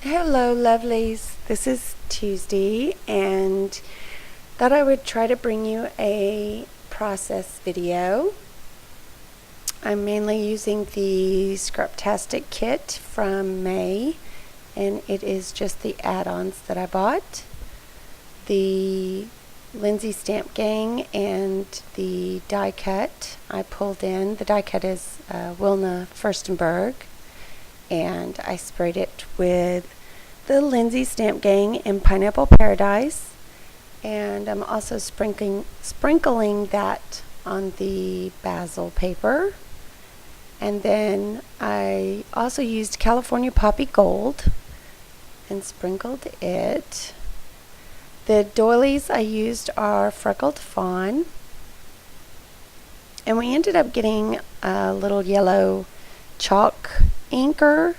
Hello, lovelies. This is Tuesday, and thought I would try to bring you a process video. I'm mainly using the Scraptastic kit from May, and it is just the add-ons that I bought. The Lindsay Stamp Gang and the die cut I pulled in. The die cut is Wilna Furstenberg, and I sprayed it with the Lindsay Stamp Gang in Pineapple Paradise, and I'm also sprinkling that on the basil paper. And then I also used California Poppy Gold and sprinkled it. The doilies I used are Freckled Fawn, and we ended up getting a little yellow chalk inker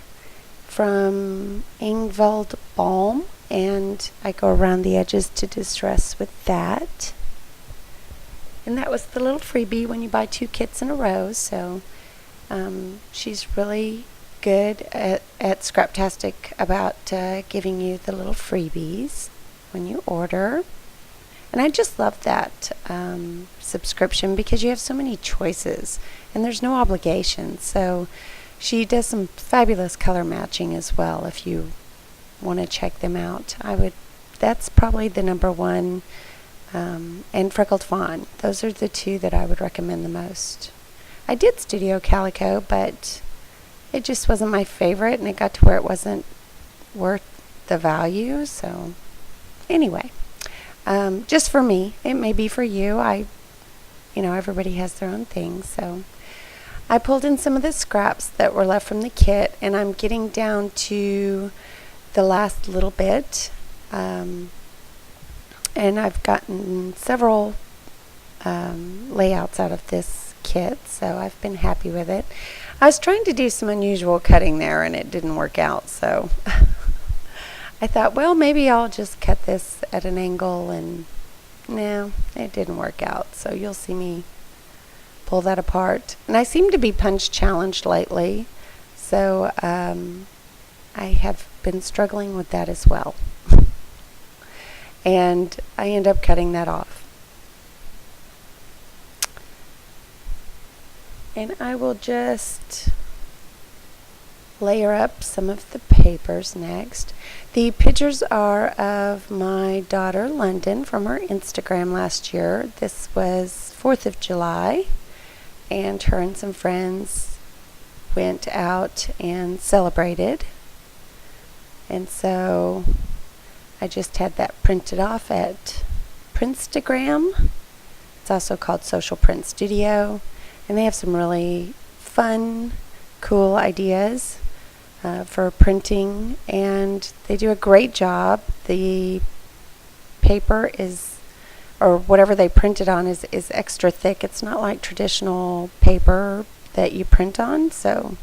from Engveld Balm, and I go around the edges to distress with that. And that was the little freebie when you buy 2 kits in a row. So she's really good at Scraptastic about giving you the little freebies when you order. And I just love that subscription because you have so many choices and there's no obligation. So she does some fabulous color matching as well. If you want to check them out, that's probably the number one, and Freckled Fawn. Those are the 2 that I would recommend the most. I did Studio Calico, but it just wasn't my favorite, and it got to where it wasn't worth the value. So anyway, just for me, it may be for you. Everybody has their own thing. So I pulled in some of the scraps that were left from the kit, and I'm getting down to the last little bit. And I've gotten several layouts out of this kit, so I've been happy with it. I was trying to do some unusual cutting there, and it didn't work out, so I thought, well, maybe I'll just cut this at an angle, and no, it didn't work out. So you'll see me pull that apart. And I seem to be punch challenged lately, so I have been struggling with that as well. And I end up cutting that off. And I will just layer up some of the papers next. The pictures are of my daughter London from her Instagram last year. This was 4th of July, and her and some friends went out and celebrated. And so I just had that printed off at Prinstagram. It's also called Social Print Studio, and they have some really fun, cool ideas for printing, and they do a great job. The paper is, or whatever they print it on, is extra thick. It's not like traditional paper that you print on, so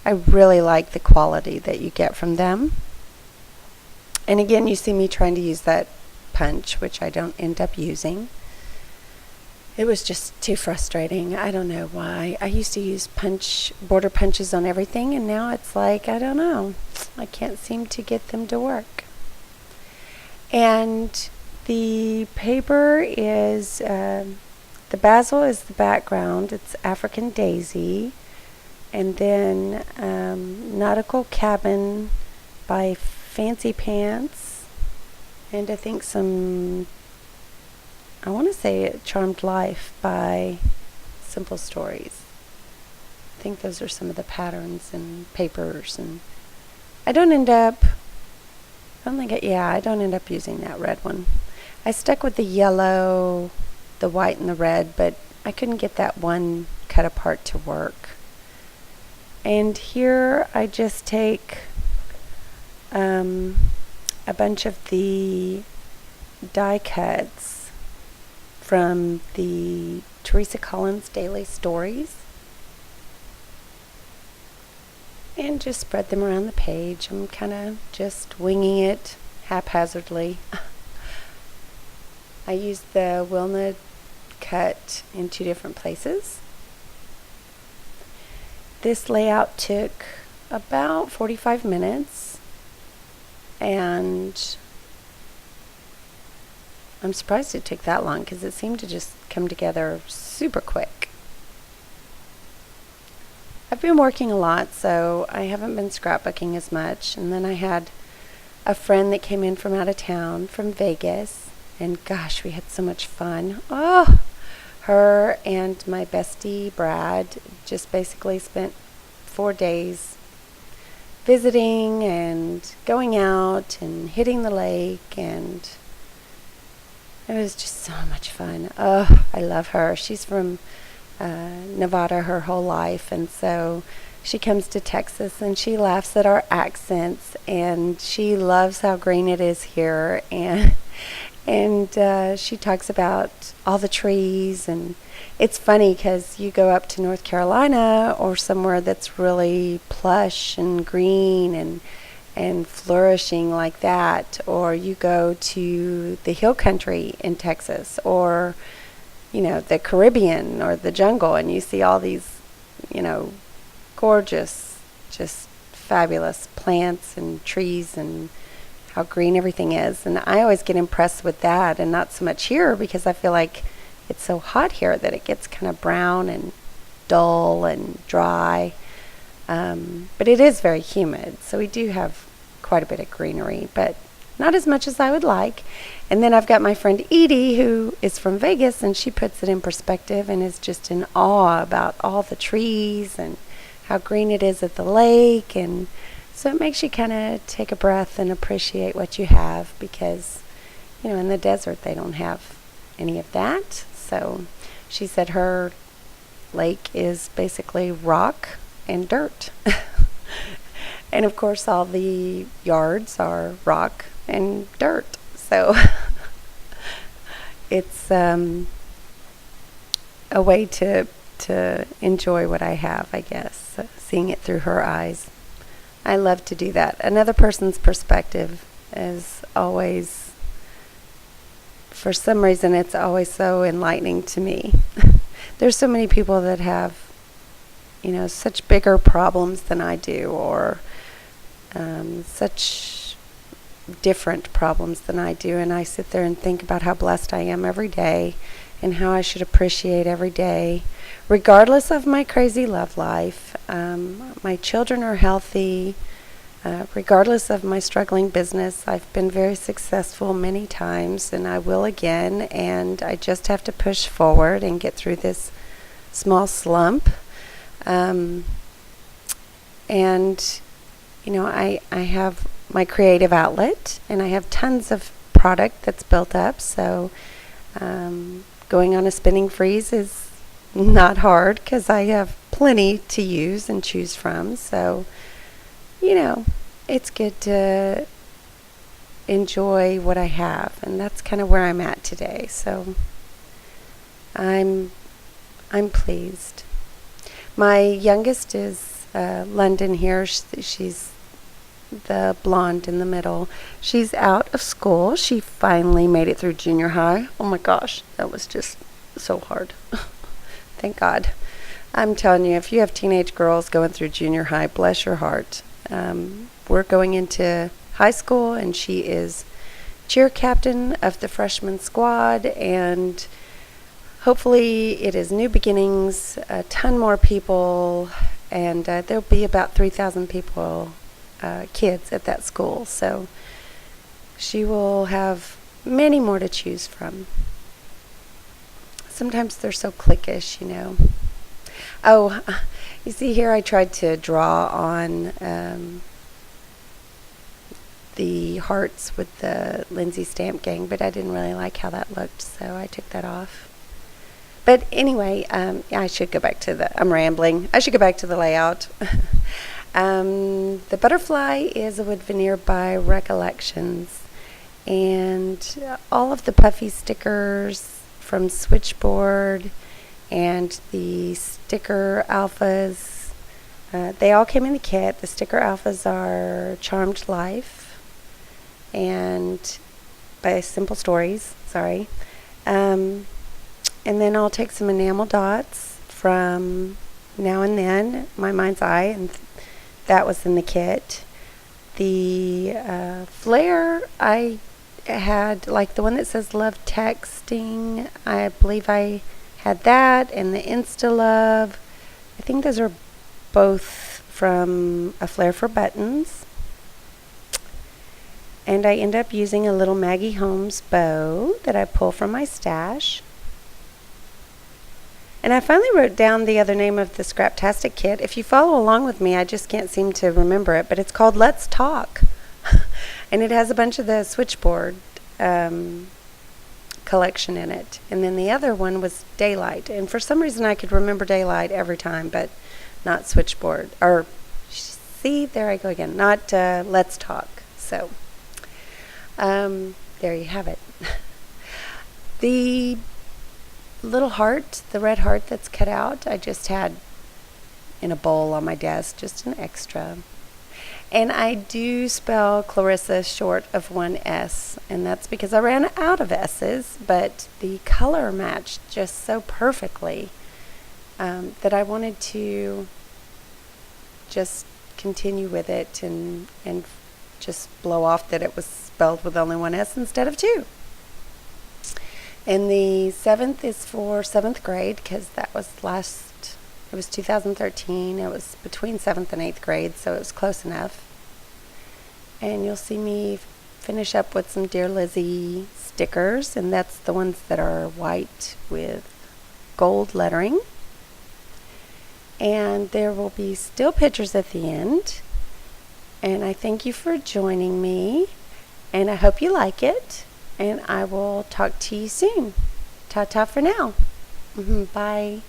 I really like the quality that you get from them. And again, you see me trying to use that punch, which I don't end up using. It was just too frustrating. I don't know why. I used to use border punches on everything, and now it's like, I don't know. I can't seem to get them to work. And the paper is, the basil is the background. It's African Daisy. And then Nautical Cabin by Fancy Pants. And I think I want to say Charmed Life by Simple Stories. I think those are some of the patterns and papers. And I don't end up using that red one. I stuck with the yellow, the white, and the red, but I couldn't get that one cut apart to work. And here I just take a bunch of the die cuts from the Teresa Collins Daily Stories and just spread them around the page. I'm kind of just winging it haphazardly. I used the Wilna cut in 2 different places. This layout took about 45 minutes. And I'm surprised it took that long because it seemed to just come together super quick. I've been working a lot, so I haven't been scrapbooking as much. And then I had a friend that came in from out of town, from Vegas, and gosh, we had so much fun. Oh, her and my bestie, Brad, just basically spent 4 days visiting and going out and hitting the lake, and it was just so much fun. Oh, I love her. She's from Nevada her whole life, and so she comes to Texas and she laughs at our accents, and she loves how green it is here, and she talks about all the trees. And it's funny because you go up to North Carolina or somewhere that's really plush and green and flourishing like that, or you go to the hill country in Texas, or the Caribbean or the jungle, and you see all these gorgeous, just fabulous plants and trees and how green everything is. And I always get impressed with that, and not so much here because I feel like it's so hot here that it gets kind of brown and dull and dry. But it is very humid, so we do have quite a bit of greenery, but not as much as I would like. And then I've got my friend Edie, who is from Vegas, and she puts it in perspective and is just in awe about all the trees and how green it is at the lake. And so it makes you kind of take a breath and appreciate what you have, because in the desert they don't have any of that. So she said her lake is basically rock and dirt. And of course all the yards are rock and dirt. So it's a way to enjoy what I have, I guess, seeing it through her eyes. I love to do that. Another person's perspective is always, for some reason, it's always so enlightening to me. There's so many people that have, such bigger problems than I do, or such different problems than I do, and I sit there and think about how blessed I am every day and how I should appreciate every day, regardless of my crazy love life. My children are healthy, regardless of my struggling business. I've been very successful many times, and I will again, and I just have to push forward and get through this small slump. I have my creative outlet, and I have tons of product that's built up, so going on a spinning freeze is not hard because I have plenty to use and choose from. So it's good to enjoy what I have, and that's kind of where I'm at today. So I'm pleased. My youngest is London here. She's the blonde in the middle. She's out of school. She finally made it through junior high. Oh my gosh, that was just so hard. Thank God. I'm telling you, if you have teenage girls going through junior high, bless your heart. We're going into high school, and she is cheer captain of the freshman squad, and hopefully it is new beginnings, a ton more people, and there'll be about 3,000 people, kids at that school. So she will have many more to choose from. Sometimes they're so cliquish, Oh, you see here I tried to draw on the hearts with the Lindsay Stamp Gang, but I didn't really like how that looked, so I took that off. But anyway, I should go back to I'm rambling. I should go back to the layout. The butterfly is a wood veneer by Recollections, and all of the puffy stickers from Switchboard and the sticker alphas, they all came in the kit. The sticker alphas are Charmed Life and by Simple Stories, sorry. And then I'll take some enamel dots from Now and Then, My Mind's Eye, and that was in the kit. The Flare, I had like the one that says love texting. I believe I had that, and the Insta Love. I think those are both from a Flare for Buttons. And I end up using a little Maggie Holmes bow that I pull from my stash. And I finally wrote down the other name of the Scraptastic kit. If you follow along with me, I just can't seem to remember it, but it's called Let's Talk. And it has a bunch of the switchboard collection in it. And then the other one was Daylight. And for some reason I could remember Daylight every time, but not switchboard. Or, see, there I go again. Not Let's Talk. So, there you have it. The little heart, the red heart that's cut out, I just had in a bowl on my desk, just an extra. And I do spell Clarissa short of one S, and that's because I ran out of S's, but the color matched just so perfectly that I wanted to just continue with it and just blow off that it was spelled with only one S instead of two. And the 7th is for 7th grade, because that was it was 2013. It was between 7th and 8th grade, so it was close enough. And you'll see me finish up with some Dear Lizzie stickers, and that's the ones that are white with gold lettering. And there will be still pictures at the end. And I thank you for joining me, and I hope you like it. And I will talk to you soon. Ta-ta for now. Bye.